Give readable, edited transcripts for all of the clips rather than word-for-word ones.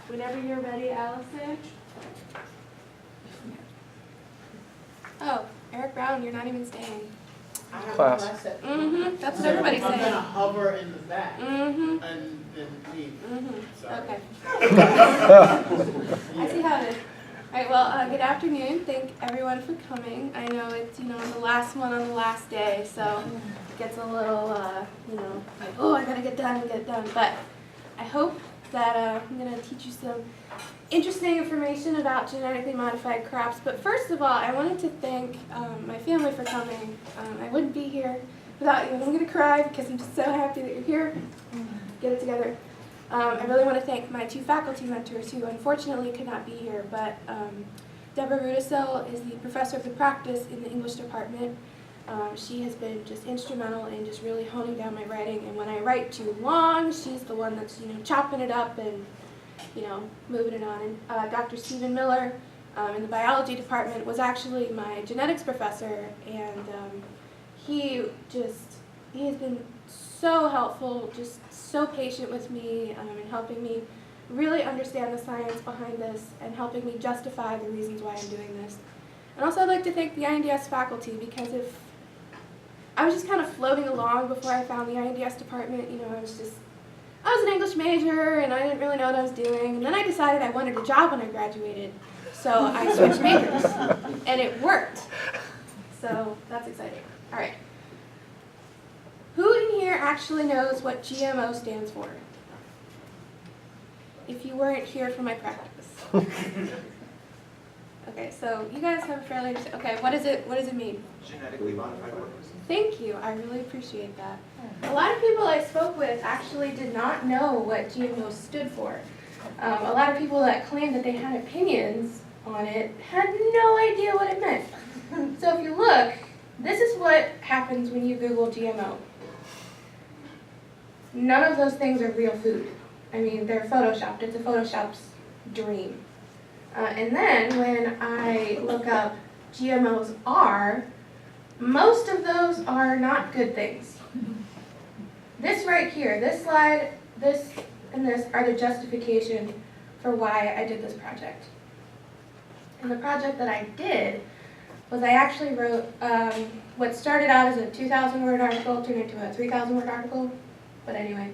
whenever you're ready, Allison. Oh, Eric Brown, you're not even staying. I have Class. a class at That's what everybody's I'm saying. gonna hover in the back Mm-hmm. and leave. Sorry. Okay. I see how it is. All right, well, good afternoon. Thank everyone for coming. I know it's, the last one on the last day, so it gets a little, like, oh, I gotta get done. But I hope that I'm gonna teach you some interesting information about genetically modified crops. But first of all, I wanted to thank my family for coming. I wouldn't be here without you. I'm gonna cry because I'm just so happy that you're here. Get it together. I really want to thank my two faculty mentors who unfortunately could not be here, but Deborah Rudisil is the professor of the practice in the English department. She has been just instrumental in just really honing down my writing, and when I write too long, she's the one that's chopping it up and moving it on. And Dr. Stephen Miller in the biology department was actually my genetics professor, and he has been so helpful, just so patient with me in helping me really understand the science behind this and helping me justify the reasons why I'm doing this. And also I'd like to thank the INDS faculty, because if I was just kind of floating along before I found the INDS department, I was an English major and I didn't really know what I was doing, and then I decided I wanted a job when I graduated, so I switched majors, and it worked. So that's exciting. All right. Who in here actually knows what GMO stands for? If you weren't here for my practice. Okay, so you guys have a fairly okay, what does it mean? Genetically modified organisms. Thank you, I really appreciate that. A lot of people I spoke with actually did not know what GMO stood for. A lot of people that claimed that they had opinions on it had no idea what it meant. So if you look, this is what happens when you Google GMO. None of those things are real food. I mean, they're photoshopped. It's a Photoshop's dream. And then when I look up GMOs are, most of those are not good things. This right here, this slide, this and this are the justification for why I did this project. And the project that I did was I actually wrote what started out as a 2,000-word article turned into a 3,000-word article. But anyway,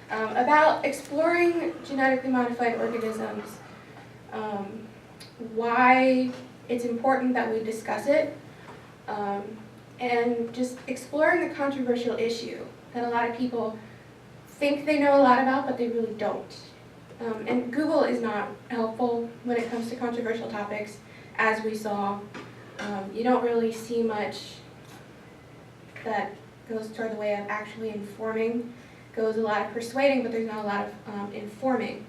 about exploring genetically modified organisms, why it's important that we discuss it, and just exploring the controversial issue that a lot of people think they know a lot about, but they really don't. And Google is not helpful when it comes to controversial topics, as we saw. You don't really see much that goes toward the way of actually informing. Goes a lot of persuading, but there's not a lot of informing.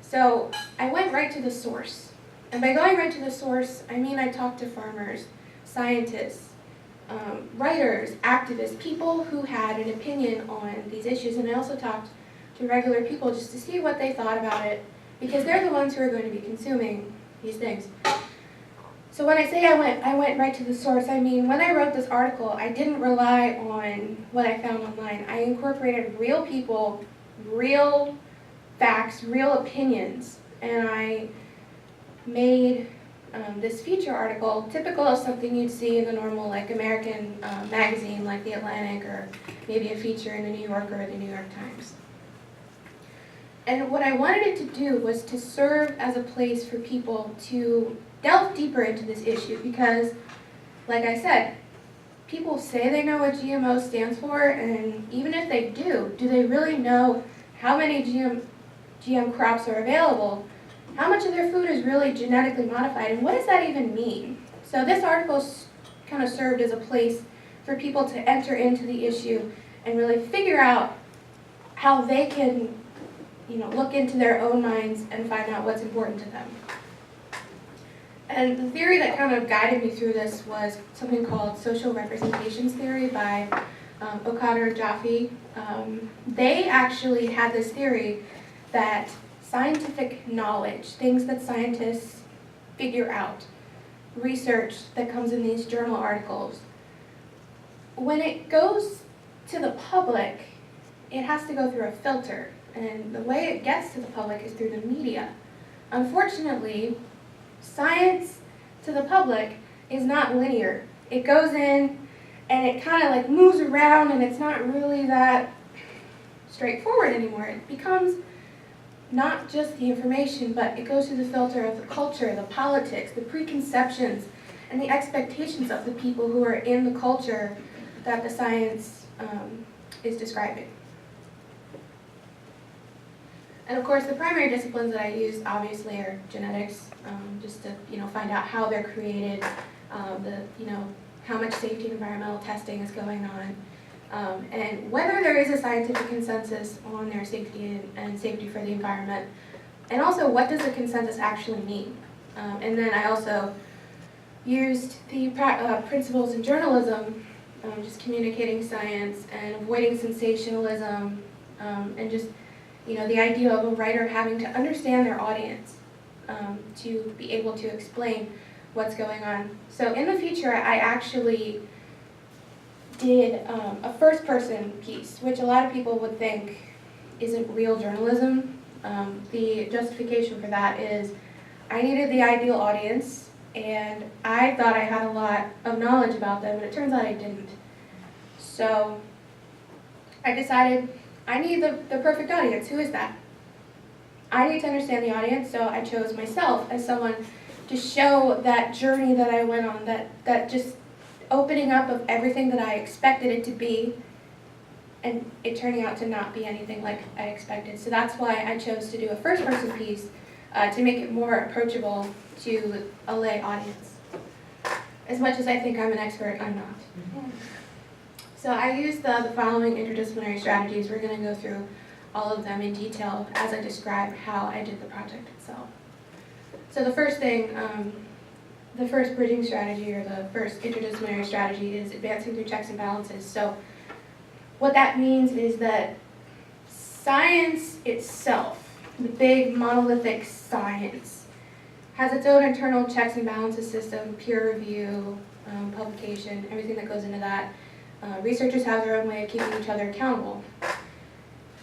So I went right to the source. And by going right to the source, I mean I talked to farmers, scientists, writers, activists, people who had an opinion on these issues. And I also talked to regular people just to see what they thought about it, because they're the ones who are going to be consuming these things. So when I say I went right to the source, I mean when I wrote this article, I didn't rely on what I found online. I incorporated real people, real facts, real opinions, and I made this feature article typical of something you'd see in the normal American magazine like The Atlantic, or maybe a feature in the New Yorker or the New York Times. And what I wanted it to do was to serve as a place for people to delve deeper into this issue, because, like I said, people say they know what GMO stands for, and even if they do they really know how many GM crops are available? How much of their food is really genetically modified, and what does that even mean? So this article kind of served as a place for people to enter into the issue and really figure out how they can, look into their own minds and find out what's important to them. And the theory that kind of guided me through this was something called social representations theory by O'Connor and Jaffe. They actually had this theory that scientific knowledge, things that scientists figure out, research that comes in these journal articles, when it goes to the public, it has to go through a filter. and the way it gets to the public is through the media. Unfortunately, science to the public is not linear. It goes in and it kind of like moves around, and it's not really that straightforward anymore. It becomes not just the information, but it goes through the filter of the culture, the politics, the preconceptions, and the expectations of the people who are in the culture that the science is describing. And of course, the primary disciplines that I use obviously are genetics, just to find out how they're created, how much safety and environmental testing is going on, and whether there is a scientific consensus on their safety and safety for the environment, and also what does the consensus actually mean. And then I also used the principles in journalism, just communicating science and avoiding sensationalism, and just the idea of a writer having to understand their audience to be able to explain what's going on. So in the feature, I actually did a first-person piece, which a lot of people would think isn't real journalism. The justification for that is I needed the ideal audience, and I thought I had a lot of knowledge about them, and it turns out I didn't. So I decided I need the perfect audience. Who is that? I need to understand the audience, so I chose myself as someone to show that journey that I went on, that just opening up of everything that I expected it to be, and it turning out to not be anything like I expected. So that's why I chose to do a first-person piece to make it more approachable to a lay audience. As much as I think I'm an expert, I'm not. So I used the following interdisciplinary strategies. We're going to go through all of them in detail as I describe how I did the project itself. So the first thing, the first bridging strategy, or the first interdisciplinary strategy, is advancing through checks and balances. So what that means is that science itself, the big monolithic science, has its own internal checks and balances system, peer review, publication, everything that goes into that. Researchers have their own way of keeping each other accountable.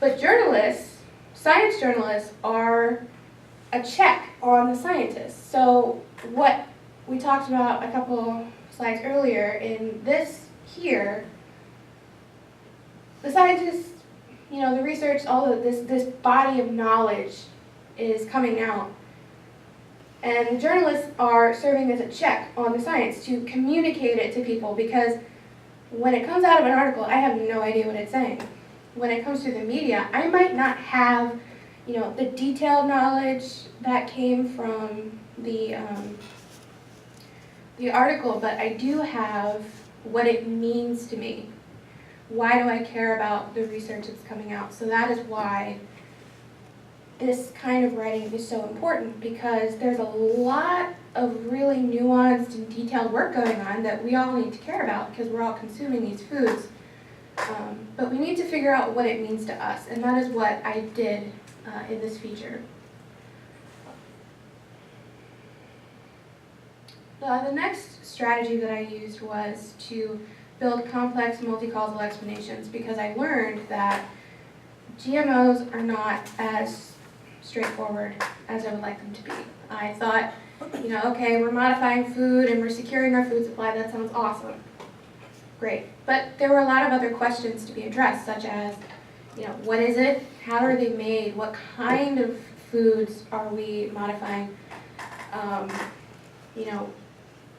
But journalists, science journalists, are a check on the scientists. So what we talked about a couple slides earlier, in this here, the scientists, the research, all of this body of knowledge is coming out. And journalists are serving as a check on the science to communicate it to people, because when it comes out of an article, I have no idea what it's saying. When it comes to the media, I might not have, the detailed knowledge that came from the article, but I do have what it means to me. Why do I care about the research that's coming out? So that is why this kind of writing is so important, because there's a lot of really nuanced and detailed work going on that we all need to care about, because we're all consuming these foods. But we need to figure out what it means to us, and that is what I did in this feature. The next strategy that I used was to build complex multi-causal explanations, because I learned that GMOs are not as straightforward as I would like them to be. I thought, okay, we're modifying food and we're securing our food supply, that sounds awesome. Great. But there were a lot of other questions to be addressed, such as, what is it? How are they made? What kind of foods are we modifying?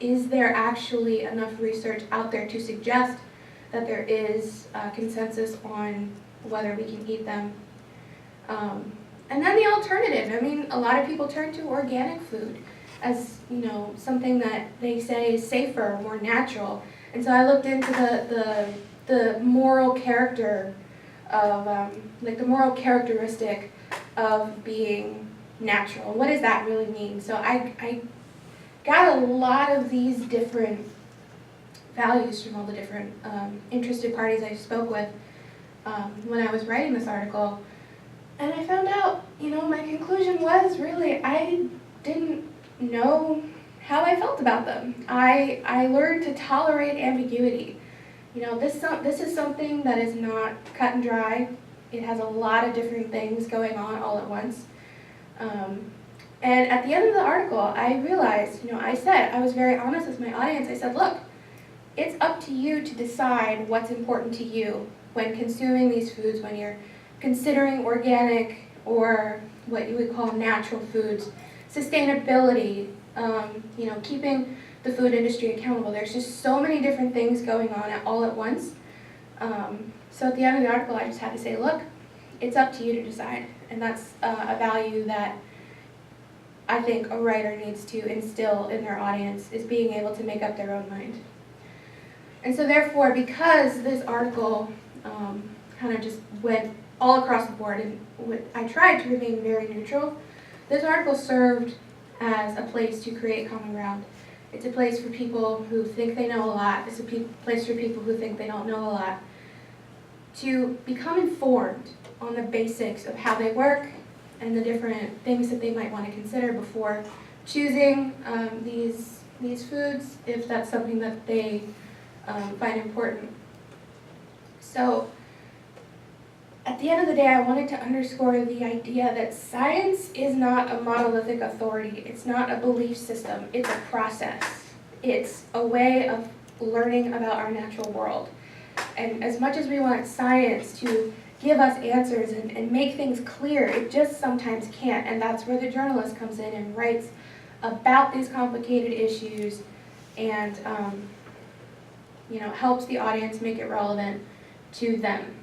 Is there actually enough research out there to suggest that there is consensus on whether we can eat them? And then the alternative. A lot of people turn to organic food as, something that they say is safer, more natural. And so I looked into the moral character of, the moral characteristic of being natural. What does that really mean? So I got a lot of these different values from all the different interested parties I spoke with when I was writing this article. And I found out, my conclusion was really I didn't know how I felt about them. I learned to tolerate ambiguity. This is something that is not cut and dry. It has a lot of different things going on all at once. And at the end of the article, I realized, I was very honest with my audience. I said, look, it's up to you to decide what's important to you when consuming these foods, when you're considering organic or what you would call natural foods, sustainability, keeping the food industry accountable. There's just so many different things going on all at once. So at the end of the article, I just had to say, look, it's up to you to decide. And that's a value that I think a writer needs to instill in their audience, is being able to make up their own mind. And so therefore, because this article kind of just went all across the board, and I tried to remain very neutral, this article served as a place to create common ground. It's a place for people who think they know a lot. It's a place for people who think they don't know a lot, to become informed on the basics of how they work and the different things that they might want to consider before choosing these foods, if that's something that they find important. So at the end of the day, I wanted to underscore the idea that science is not a monolithic authority. It's not a belief system. It's a process. It's a way of learning about our natural world. And as much as we want science to give us answers and make things clear, it just sometimes can't. And that's where the journalist comes in and writes about these complicated issues and helps the audience make it relevant to them.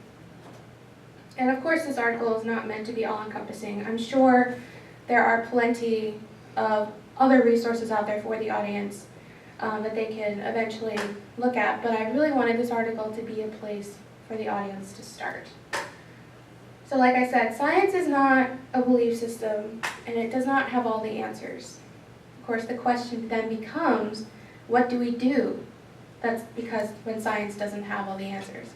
And of course, this article is not meant to be all-encompassing. I'm sure there are plenty of other resources out there for the audience that they can eventually look at, but I really wanted this article to be a place for the audience to start. So like I said, science is not a belief system, and it does not have all the answers. Of course, the question then becomes, what do we do? That's because when science doesn't have all the answers.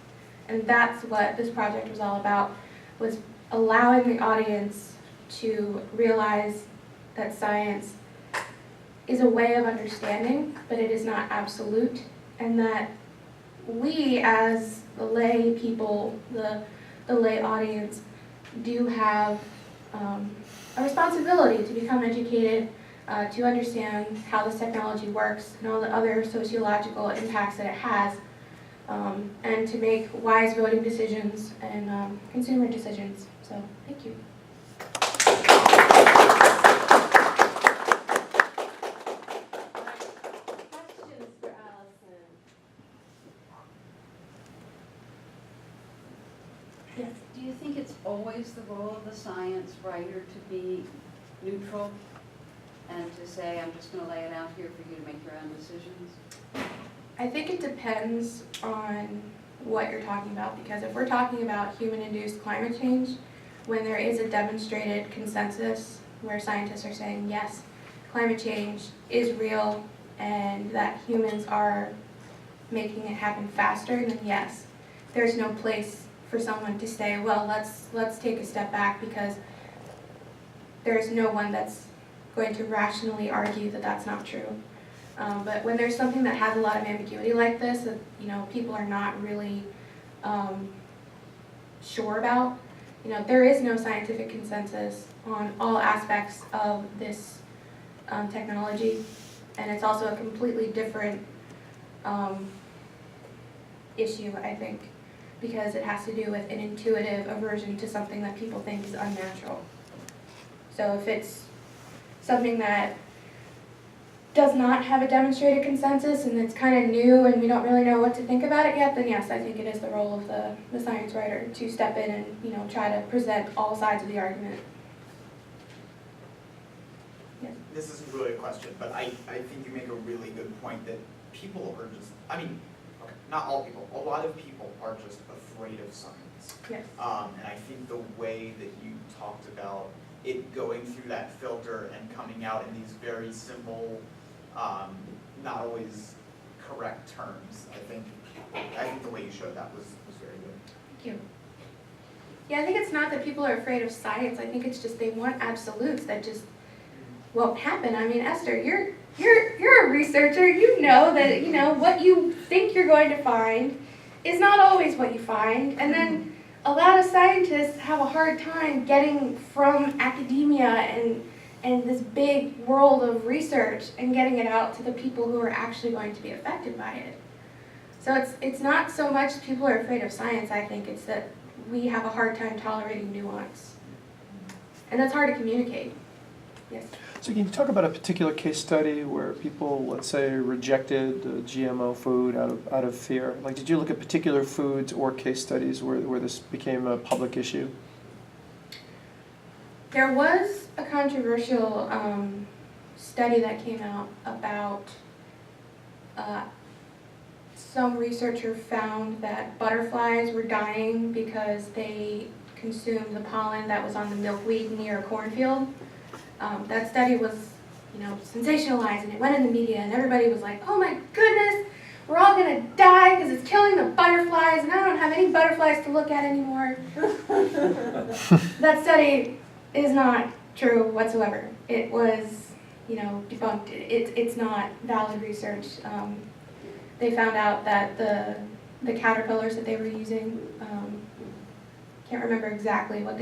And that's what this project was all about, was allowing the audience to realize that science is a way of understanding, but it is not absolute, and that we as the lay people, the lay audience, do have a responsibility to become educated, to understand how this technology works and all the other sociological impacts that it has, and to make wise voting decisions and consumer decisions. So, thank you. Questions for Allison? Yes. Do you think it's always the role of the science writer to be neutral and to say, I'm just going to lay it out here for you to make your own decisions? I think it depends on what you're talking about, because if we're talking about human-induced climate change, when there is a demonstrated consensus where scientists are saying, yes, climate change is real and that humans are making it happen faster, then yes, there's no place for someone to say, well, let's take a step back, because there's no one that's going to rationally argue that that's not true. But when there's something that has a lot of ambiguity like this, that people are not really sure about, there is no scientific consensus on all aspects of this technology, and it's also a completely different issue, I think, because it has to do with an intuitive aversion to something that people think is unnatural. So if it's something that does not have a demonstrated consensus and it's kind of new and we don't really know what to think about it yet, then yes, I think it is the role of the science writer to step in and try to present all sides of the argument. Yes. This isn't really a question, but I think you make a really good point that people are just, not all people, a lot of people are just afraid of science. Yes. And I think the way that you talked about it going through that filter and coming out in these very simple, not always correct terms, I think the way you showed that was very good. Thank you. Yeah, I think it's not that people are afraid of science. I think it's just they want absolutes that just won't happen. I mean, Esther, you're a researcher. You know that what you think you're going to find is not always what you find. And then a lot of scientists have a hard time getting from academia and this big world of research and getting it out to the people who are actually going to be affected by it. So it's not so much people are afraid of science, I think, it's that we have a hard time tolerating nuance. And that's hard to communicate. Yes. So can you talk about a particular case study where people, let's say, rejected GMO food out of fear? Like, did you look at particular foods or case studies where this became a public issue? There was a controversial study that came out about some researcher found that butterflies were dying because they consumed the pollen that was on the milkweed near a cornfield. That study was, sensationalized, and it went in the media, and everybody was like, "Oh my goodness, we're all gonna die because it's killing the butterflies, and I don't have any butterflies to look at anymore." That study is not true whatsoever. It was, debunked. It's not valid research. They found out that the caterpillars that they were using, can't remember exactly what the